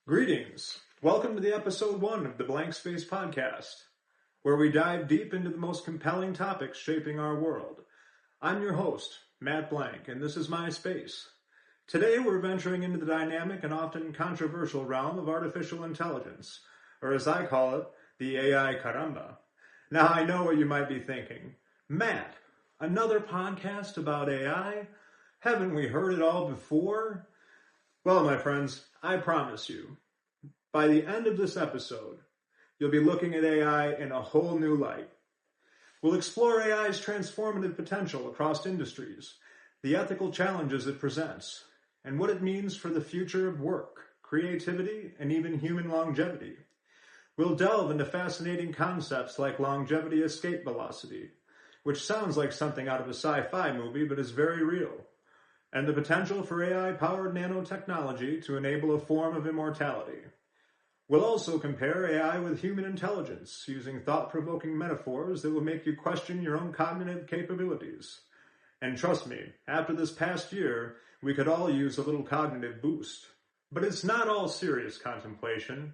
Greetings. Welcome to the episode 1 of the Blank Space Podcast, where we dive deep into the most compelling topics shaping our world. I'm your host, Matt Blank, and this is my space. Today we're venturing into the dynamic and often controversial realm of artificial intelligence, or as I call it, the AI caramba. Now I know what you might be thinking. Matt, another podcast about AI? Haven't we heard it all before? Well, my friends, I promise you, by the end of this episode, you'll be looking at AI in a whole new light. We'll explore AI's transformative potential across industries, the ethical challenges it presents, and what it means for the future of work, creativity, and even human longevity. We'll delve into fascinating concepts like longevity escape velocity, which sounds like something out of a sci-fi movie but is very real, and the potential for AI-powered nanotechnology to enable a form of immortality. We'll also compare AI with human intelligence, using thought-provoking metaphors that will make you question your own cognitive capabilities. And trust me, after this past year, we could all use a little cognitive boost. But it's not all serious contemplation.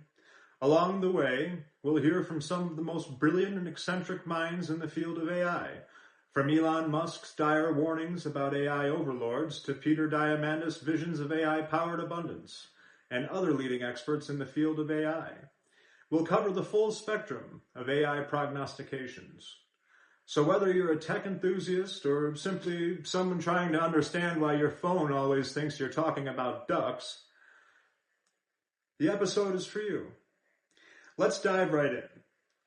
Along the way, we'll hear from some of the most brilliant and eccentric minds in the field of AI, from Elon Musk's dire warnings about AI overlords to Peter Diamandis' visions of AI-powered abundance, and other leading experts in the field of AI. We'll cover the full spectrum of AI prognostications. So whether you're a tech enthusiast or simply someone trying to understand why your phone always thinks you're talking about ducks, the episode is for you. Let's dive right in.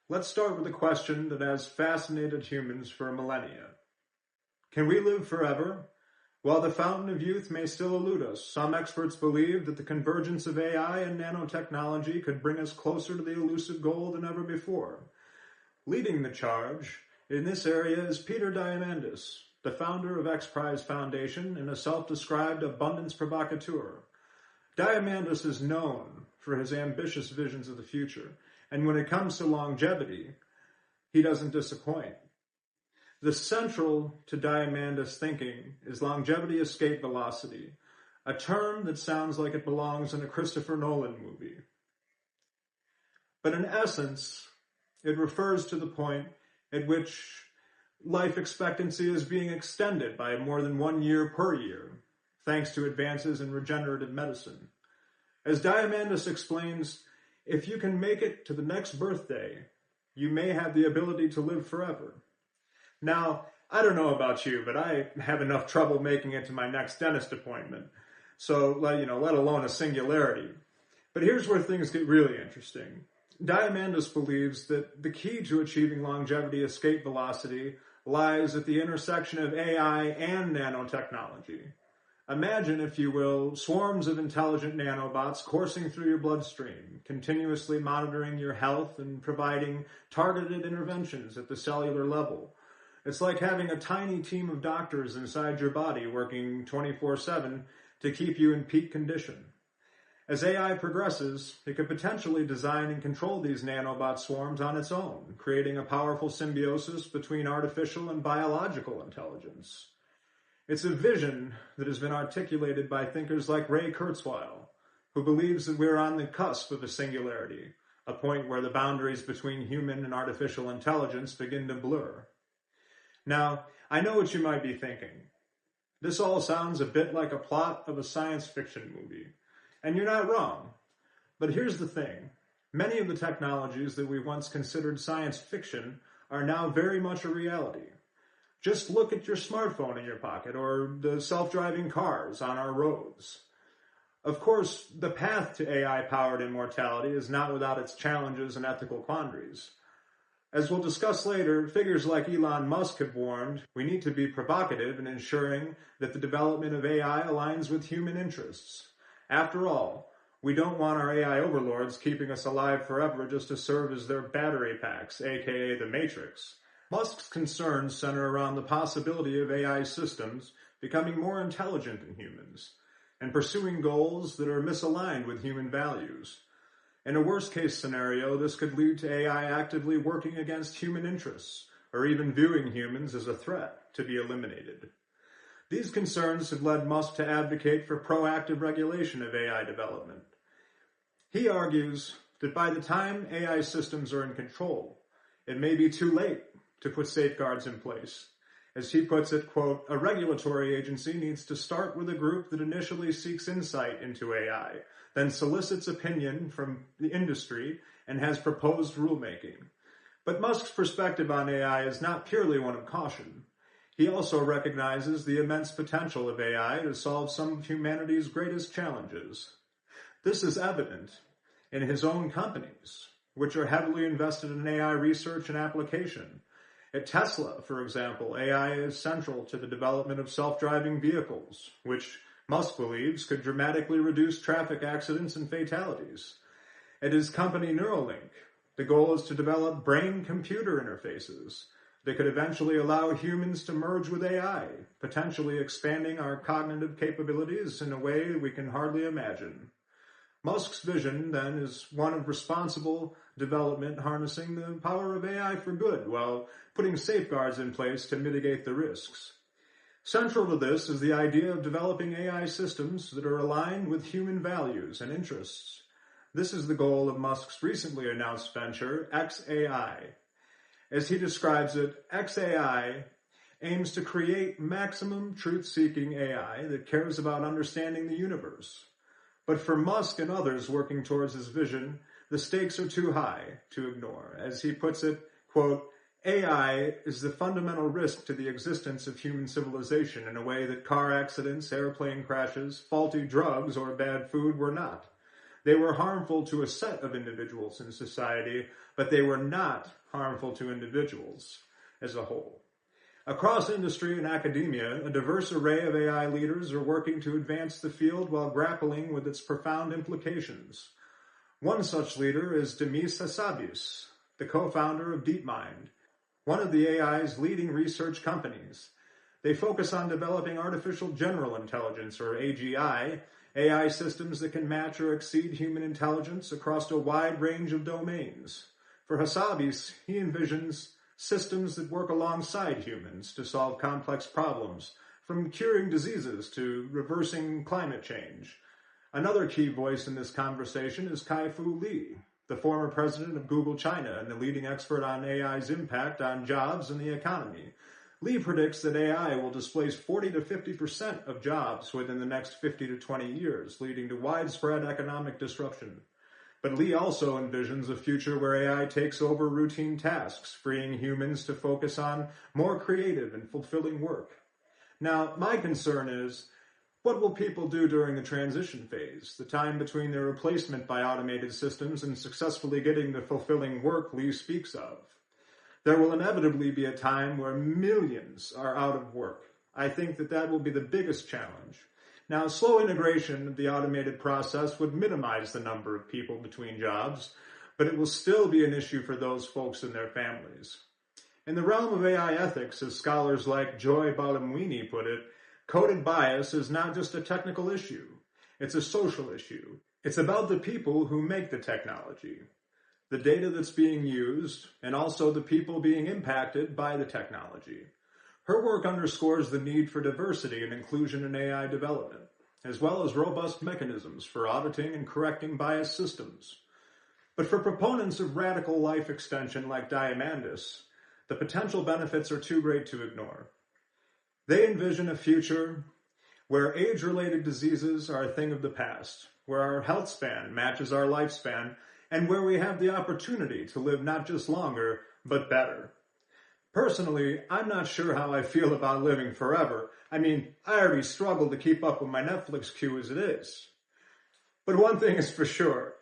Let's start with a question that has fascinated humans for millennia. Can we live forever? While the fountain of youth may still elude us, some experts believe that the convergence of AI and nanotechnology could bring us closer to the elusive goal than ever before. Leading the charge in this area is Peter Diamandis, the founder of X Prize Foundation and a self-described abundance provocateur. Diamandis is known for his ambitious visions of the future, and when it comes to longevity, he doesn't disappoint. The central to Diamandis' thinking is longevity escape velocity, a term that sounds like it belongs in a Christopher Nolan movie. But in essence, it refers to the point at which life expectancy is being extended by more than 1 year per year, thanks to advances in regenerative medicine. As Diamandis explains, if you can make it to the next birthday, you may have the ability to live forever. Now, I don't know about you, but I have enough trouble making it to my next dentist appointment, so let alone a singularity. But here's where things get really interesting. Diamandis believes that the key to achieving longevity escape velocity lies at the intersection of AI and nanotechnology. Imagine, if you will, swarms of intelligent nanobots coursing through your bloodstream, continuously monitoring your health and providing targeted interventions at the cellular level. It's like having a tiny team of doctors inside your body working 24/7 to keep you in peak condition. As AI progresses, it could potentially design and control these nanobot swarms on its own, creating a powerful symbiosis between artificial and biological intelligence. It's a vision that has been articulated by thinkers like Ray Kurzweil, who believes that we're on the cusp of a singularity, a point where the boundaries between human and artificial intelligence begin to blur. Now, I know what you might be thinking. This all sounds a bit like a plot of a science fiction movie, and you're not wrong. But here's the thing. Many of the technologies that we once considered science fiction are now very much a reality. Just look at your smartphone in your pocket or the self-driving cars on our roads. Of course, the path to AI-powered immortality is not without its challenges and ethical quandaries. As we'll discuss later, figures like Elon Musk have warned we need to be provocative in ensuring that the development of AI aligns with human interests. After all, we don't want our AI overlords keeping us alive forever just to serve as their battery packs, aka the Matrix. Musk's concerns center around the possibility of AI systems becoming more intelligent than humans and pursuing goals that are misaligned with human values. In a worst-case scenario, this could lead to AI actively working against human interests, or even viewing humans as a threat to be eliminated. These concerns have led Musk to advocate for proactive regulation of AI development. He argues that by the time AI systems are in control, it may be too late to put safeguards in place. As he puts it, quote, "A regulatory agency needs to start with a group that initially seeks insight into AI, then solicits opinion from the industry, and has proposed rulemaking." But Musk's perspective on AI is not purely one of caution. He also recognizes the immense potential of AI to solve some of humanity's greatest challenges. This is evident in his own companies, which are heavily invested in AI research and application. At Tesla, for example, AI is central to the development of self-driving vehicles, which Musk believes could dramatically reduce traffic accidents and fatalities. At his company Neuralink, the goal is to develop brain-computer interfaces that could eventually allow humans to merge with AI, potentially expanding our cognitive capabilities in a way we can hardly imagine. Musk's vision, then, is one of responsible development harnessing the power of AI for good, while putting safeguards in place to mitigate the risks. Central to this is the idea of developing AI systems that are aligned with human values and interests. This is the goal of Musk's recently announced venture, xAI. As he describes it, xAI aims to create maximum truth-seeking AI that cares about understanding the universe. But for Musk and others working towards his vision, the stakes are too high to ignore. As he puts it, quote, "AI is the fundamental risk to the existence of human civilization in a way that car accidents, airplane crashes, faulty drugs, or bad food were not. They were harmful to a set of individuals in society, but they were not harmful to individuals as a whole." Across industry and academia, a diverse array of AI leaders are working to advance the field while grappling with its profound implications. One such leader is Demis Hassabis, the co-founder of DeepMind, one of the AI's leading research companies. They focus on developing artificial general intelligence, or AGI, AI systems that can match or exceed human intelligence across a wide range of domains. For Hassabis, he envisions systems that work alongside humans to solve complex problems, from curing diseases to reversing climate change. Another key voice in this conversation is Kai-Fu Lee, the former president of Google China and the leading expert on AI's impact on jobs and the economy. Lee predicts that AI will displace 40 to 50% of jobs within the next 50 to 20 years, leading to widespread economic disruption. But Lee also envisions a future where AI takes over routine tasks, freeing humans to focus on more creative and fulfilling work. Now, my concern is, what will people do during the transition phase, the time between their replacement by automated systems and successfully getting the fulfilling work Lee speaks of? There will inevitably be a time where millions are out of work. I think that will be the biggest challenge. Now, slow integration of the automated process would minimize the number of people between jobs, but it will still be an issue for those folks and their families. In the realm of AI ethics, as scholars like Joy Balamwini put it, coded bias is not just a technical issue. It's a social issue. It's about the people who make the technology, the data that's being used, and also the people being impacted by the technology. Her work underscores the need for diversity and inclusion in AI development, as well as robust mechanisms for auditing and correcting biased systems. But for proponents of radical life extension like Diamandis, the potential benefits are too great to ignore. They envision a future where age-related diseases are a thing of the past, where our health span matches our lifespan, and where we have the opportunity to live not just longer, but better. Personally, I'm not sure how I feel about living forever. I mean, I already struggle to keep up with my Netflix queue as it is. But one thing is for sure,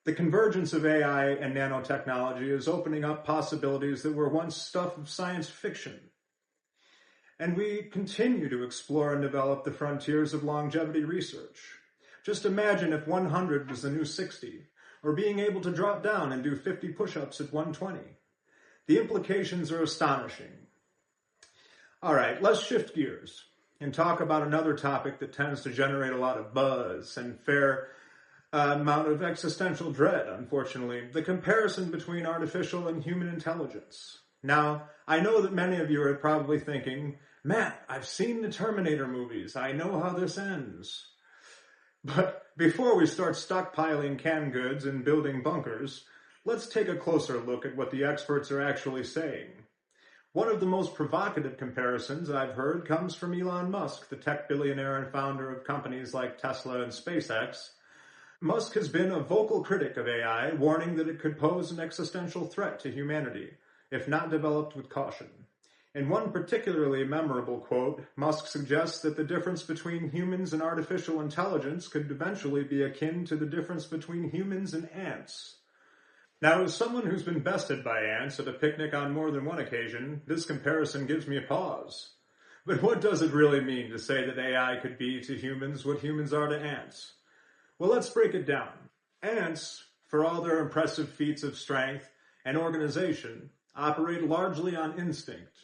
the convergence of AI and nanotechnology is opening up possibilities that were once stuff of science fiction. And we continue to explore and develop the frontiers of longevity research. Just imagine if 100 was the new 60, or being able to drop down and do 50 push-ups at 120. The implications are astonishing. All right, let's shift gears and talk about another topic that tends to generate a lot of buzz and fair amount of existential dread, unfortunately, the comparison between artificial and human intelligence. Now, I know that many of you are probably thinking, Matt, I've seen the Terminator movies. I know how this ends. But before we start stockpiling canned goods and building bunkers, let's take a closer look at what the experts are actually saying. One of the most provocative comparisons I've heard comes from Elon Musk, the tech billionaire and founder of companies like Tesla and SpaceX. Musk has been a vocal critic of AI, warning that it could pose an existential threat to humanity, if not developed with caution. In one particularly memorable quote, Musk suggests that the difference between humans and artificial intelligence could eventually be akin to the difference between humans and ants. Now, as someone who's been bested by ants at a picnic on more than one occasion, this comparison gives me a pause. But what does it really mean to say that AI could be to humans what humans are to ants? Well, let's break it down. Ants, for all their impressive feats of strength and organization, operate largely on instinct.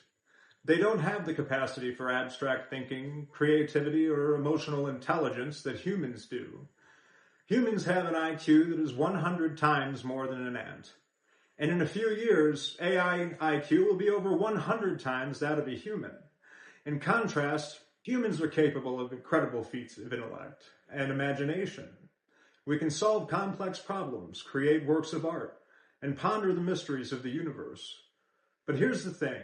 They don't have the capacity for abstract thinking, creativity, or emotional intelligence that humans do. Humans have an IQ that is 100 times more than an ant. And in a few years, AI IQ will be over 100 times that of a human. In contrast, humans are capable of incredible feats of intellect and imagination. We can solve complex problems, create works of art, and ponder the mysteries of the universe. But here's the thing.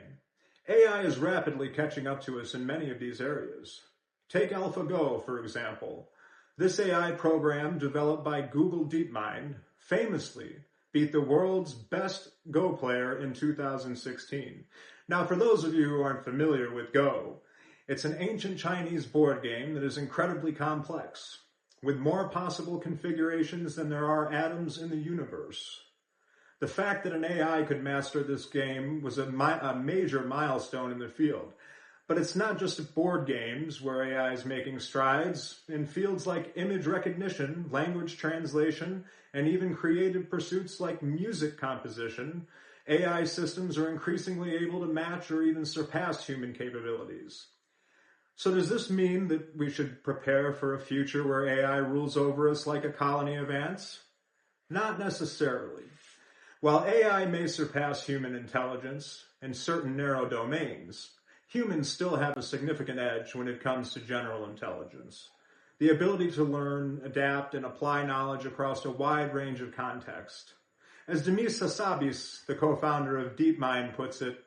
AI is rapidly catching up to us in many of these areas. Take AlphaGo, for example. This AI program, developed by Google DeepMind, famously beat the world's best Go player in 2016. Now, for those of you who aren't familiar with Go, it's an ancient Chinese board game that is incredibly complex, with more possible configurations than there are atoms in the universe. The fact that an AI could master this game was a major milestone in the field. But it's not just board games where AI is making strides. In fields like image recognition, language translation, and even creative pursuits like music composition, AI systems are increasingly able to match or even surpass human capabilities. So does this mean that we should prepare for a future where AI rules over us like a colony of ants? Not necessarily. While AI may surpass human intelligence in certain narrow domains, humans still have a significant edge when it comes to general intelligence. The ability to learn, adapt, and apply knowledge across a wide range of contexts. As Demis Hassabis, the co-founder of DeepMind, puts it,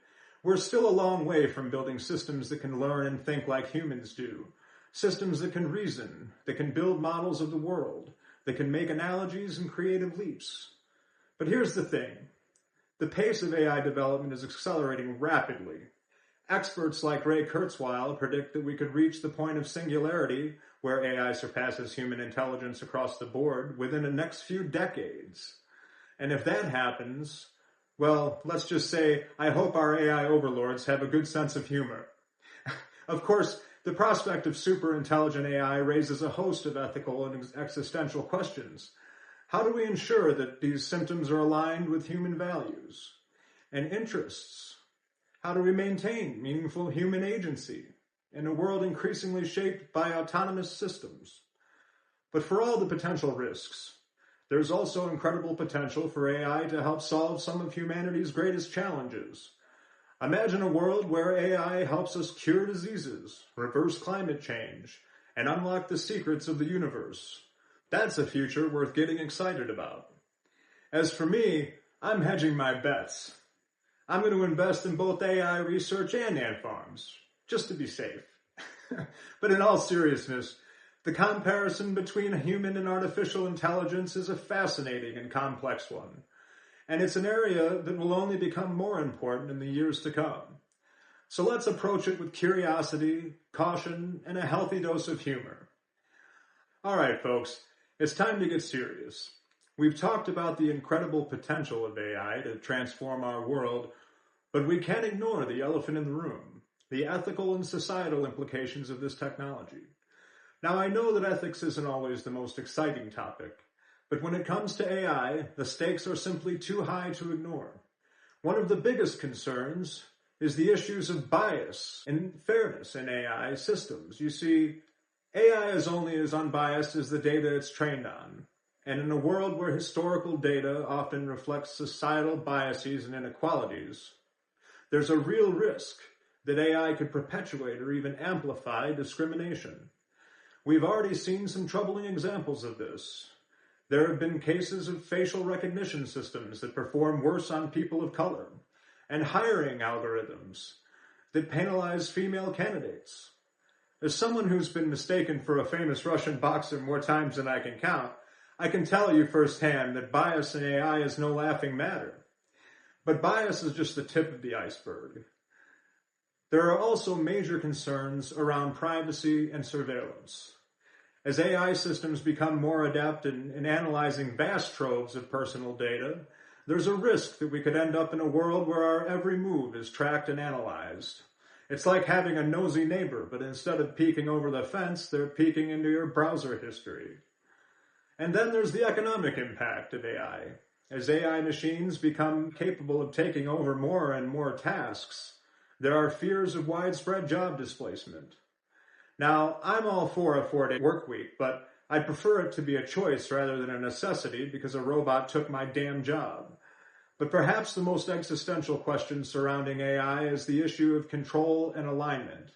we're still a long way from building systems that can learn and think like humans do. Systems that can reason, that can build models of the world, that can make analogies and creative leaps. But here's the thing. The pace of AI development is accelerating rapidly. Experts like Ray Kurzweil predict that we could reach the point of singularity where AI surpasses human intelligence across the board within the next few decades. And if that happens, well, let's just say, I hope our AI overlords have a good sense of humor. Of course, the prospect of super intelligent AI raises a host of ethical and existential questions. How do we ensure that these systems are aligned with human values and interests? How do we maintain meaningful human agency in a world increasingly shaped by autonomous systems? But for all the potential risks, there's also incredible potential for AI to help solve some of humanity's greatest challenges. Imagine a world where AI helps us cure diseases, reverse climate change, and unlock the secrets of the universe. That's a future worth getting excited about. As for me, I'm hedging my bets. I'm going to invest in both AI research and ant farms, just to be safe. But in all seriousness, the comparison between human and artificial intelligence is a fascinating and complex one. And it's an area that will only become more important in the years to come. So let's approach it with curiosity, caution, and a healthy dose of humor. All right, folks, it's time to get serious. We've talked about the incredible potential of AI to transform our world, but we can't ignore the elephant in the room, the ethical and societal implications of this technology. Now, I know that ethics isn't always the most exciting topic, but when it comes to AI, the stakes are simply too high to ignore. One of the biggest concerns is the issues of bias and fairness in AI systems. You see, AI is only as unbiased as the data it's trained on. And in a world where historical data often reflects societal biases and inequalities, there's a real risk that AI could perpetuate or even amplify discrimination. We've already seen some troubling examples of this. There have been cases of facial recognition systems that perform worse on people of color, and hiring algorithms that penalize female candidates. As someone who's been mistaken for a famous Russian boxer more times than I can count, I can tell you firsthand that bias in AI is no laughing matter. But bias is just the tip of the iceberg. There are also major concerns around privacy and surveillance. As AI systems become more adept in analyzing vast troves of personal data, there's a risk that we could end up in a world where our every move is tracked and analyzed. It's like having a nosy neighbor, but instead of peeking over the fence, they're peeking into your browser history. And then there's the economic impact of AI. As AI machines become capable of taking over more and more tasks, there are fears of widespread job displacement. Now, I'm all for a 4-day work week, but I prefer it to be a choice rather than a necessity because a robot took my damn job. But perhaps the most existential question surrounding AI is the issue of control and alignment.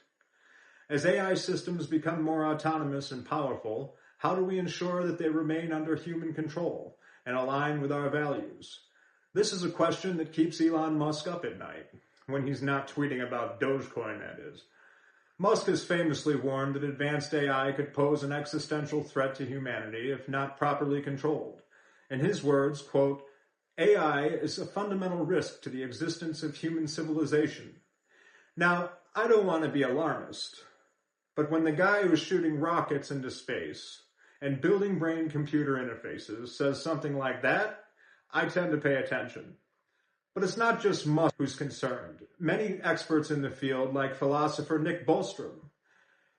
As AI systems become more autonomous and powerful, how do we ensure that they remain under human control and align with our values? This is a question that keeps Elon Musk up at night, when he's not tweeting about Dogecoin, that is. Musk has famously warned that advanced AI could pose an existential threat to humanity if not properly controlled. In his words, quote, AI is a fundamental risk to the existence of human civilization. Now, I don't want to be alarmist, but when the guy who's shooting rockets into space and building brain-computer interfaces says something like that, I tend to pay attention. But it's not just Musk who's concerned. Many experts in the field, like philosopher Nick Bostrom,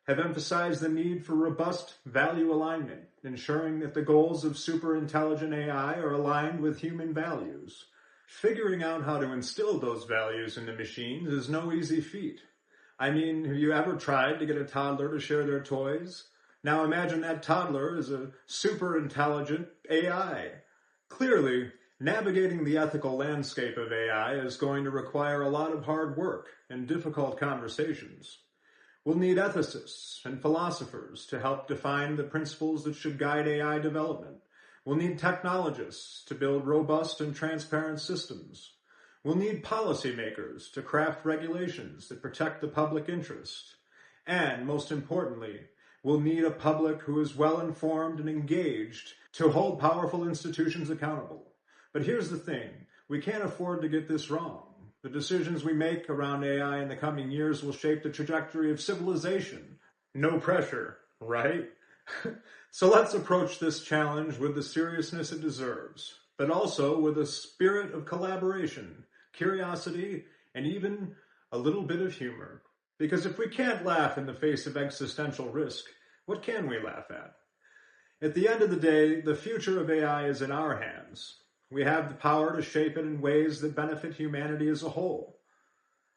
have emphasized the need for robust value alignment, ensuring that the goals of superintelligent AI are aligned with human values. Figuring out how to instill those values into machines is no easy feat. I mean, have you ever tried to get a toddler to share their toys? Now imagine that toddler is a superintelligent AI. Clearly, navigating the ethical landscape of AI is going to require a lot of hard work and difficult conversations. We'll need ethicists and philosophers to help define the principles that should guide AI development. We'll need technologists to build robust and transparent systems. We'll need policymakers to craft regulations that protect the public interest. And, most importantly, we'll need a public who is well-informed and engaged to hold powerful institutions accountable. But here's the thing, we can't afford to get this wrong. The decisions we make around AI in the coming years will shape the trajectory of civilization. No pressure, right? So let's approach this challenge with the seriousness it deserves, but also with a spirit of collaboration, curiosity, and even a little bit of humor. Because if we can't laugh in the face of existential risk, what can we laugh at? At the end of the day, the future of AI is in our hands. We have the power to shape it in ways that benefit humanity as a whole.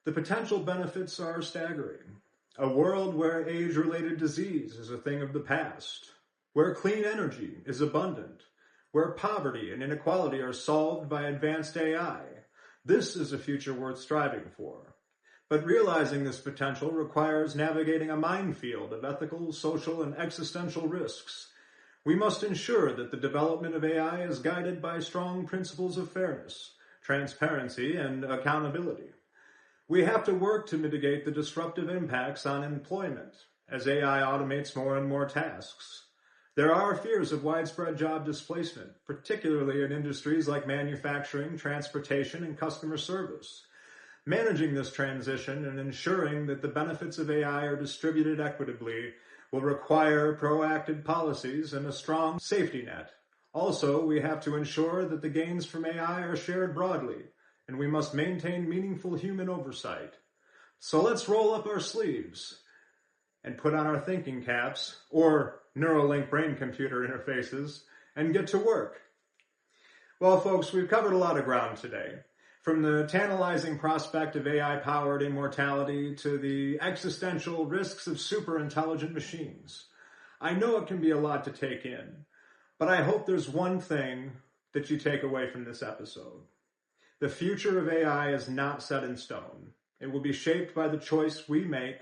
The potential benefits are staggering. A world where age-related disease is a thing of the past, where clean energy is abundant, where poverty and inequality are solved by advanced AI. This is a future worth striving for. But realizing this potential requires navigating a minefield of ethical, social, and existential risks. We must ensure that the development of AI is guided by strong principles of fairness, transparency, and accountability. We have to work to mitigate the disruptive impacts on employment as AI automates more and more tasks. There are fears of widespread job displacement, particularly in industries like manufacturing, transportation, and customer service. Managing this transition and ensuring that the benefits of AI are distributed equitably will require proactive policies and a strong safety net. Also, we have to ensure that the gains from AI are shared broadly, and we must maintain meaningful human oversight. So let's roll up our sleeves and put on our thinking caps, or Neuralink brain-computer interfaces, and get to work. Well, folks, we've covered a lot of ground today. From the tantalizing prospect of AI-powered immortality to the existential risks of superintelligent machines. I know it can be a lot to take in, but I hope there's one thing that you take away from this episode. The future of AI is not set in stone. It will be shaped by the choice we make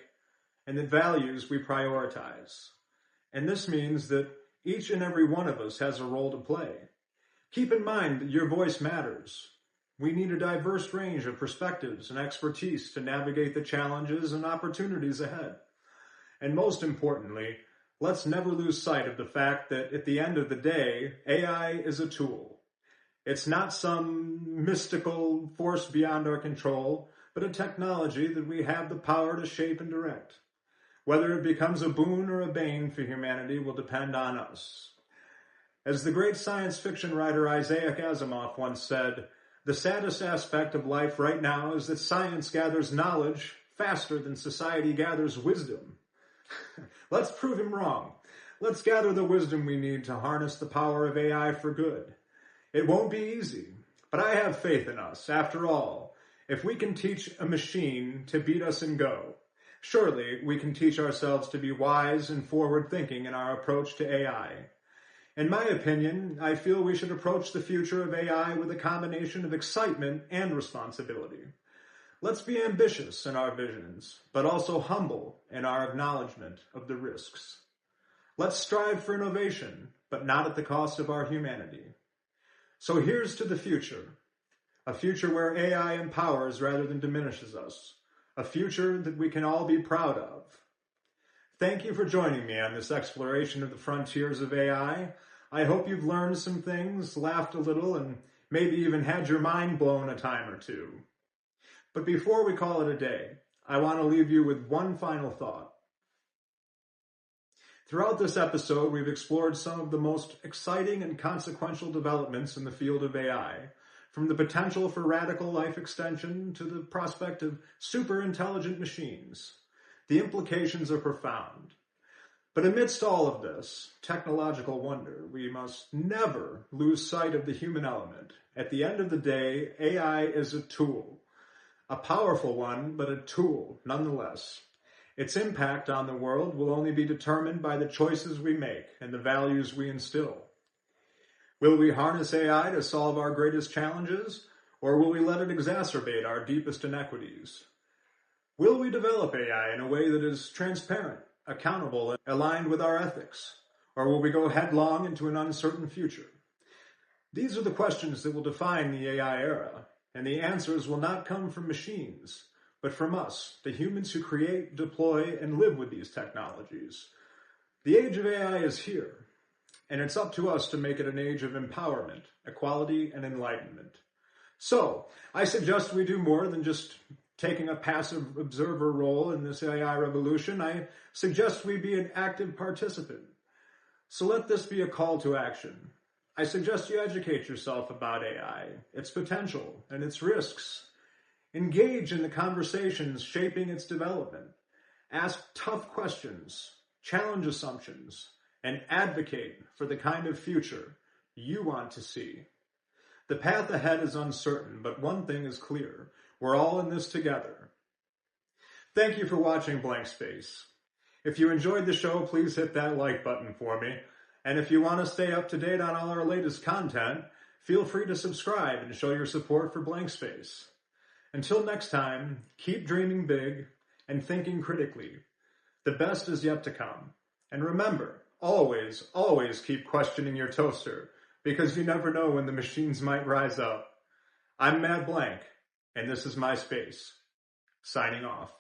and the values we prioritize. And this means that each and every one of us has a role to play. Keep in mind that your voice matters. We need a diverse range of perspectives and expertise to navigate the challenges and opportunities ahead. And most importantly, let's never lose sight of the fact that at the end of the day, AI is a tool. It's not some mystical force beyond our control, but a technology that we have the power to shape and direct. Whether it becomes a boon or a bane for humanity will depend on us. As the great science fiction writer Isaac Asimov once said, "The saddest aspect of life right now is that science gathers knowledge faster than society gathers wisdom." Let's prove him wrong. Let's gather the wisdom we need to harness the power of AI for good. It won't be easy, but I have faith in us. After all, if we can teach a machine to beat us in Go, surely we can teach ourselves to be wise and forward-thinking in our approach to AI. In my opinion, I feel we should approach the future of AI with a combination of excitement and responsibility. Let's be ambitious in our visions, but also humble in our acknowledgement of the risks. Let's strive for innovation, but not at the cost of our humanity. So here's to the future. A future where AI empowers rather than diminishes us. A future that we can all be proud of. Thank you for joining me on this exploration of the frontiers of AI. I hope you've learned some things, laughed a little, and maybe even had your mind blown a time or two. But before we call it a day, I want to leave you with one final thought. Throughout this episode, we've explored some of the most exciting and consequential developments in the field of AI, from the potential for radical life extension to the prospect of super-intelligent machines. The implications are profound. But amidst all of this technological wonder, we must never lose sight of the human element. At the end of the day, AI is a tool. A powerful one, but a tool nonetheless. Its impact on the world will only be determined by the choices we make and the values we instill. Will we harness AI to solve our greatest challenges, or will we let it exacerbate our deepest inequities? Will we develop AI in a way that is transparent, accountable, and aligned with our ethics, or will we go headlong into an uncertain future? These are the questions that will define the AI era, and the answers will not come from machines, but from us, the humans who create, deploy, and live with these technologies. The age of AI is here, and it's up to us to make it an age of empowerment, equality, and enlightenment. So, I suggest we do more than just taking a passive observer role in this AI revolution. I suggest we be an active participant. So let this be a call to action. I suggest you educate yourself about AI, its potential, and its risks. Engage in the conversations shaping its development. Ask tough questions, challenge assumptions, and advocate for the kind of future you want to see. The path ahead is uncertain, but one thing is clear. We're all in this together. Thank you for watching Blank Space. If you enjoyed the show, please hit that like button for me. And if you want to stay up to date on all our latest content, feel free to subscribe and show your support for Blank Space. Until next time, keep dreaming big and thinking critically. The best is yet to come. And remember, always, always keep questioning your toaster, because you never know when the machines might rise up. I'm Matt Blank, and this is my space. Signing off.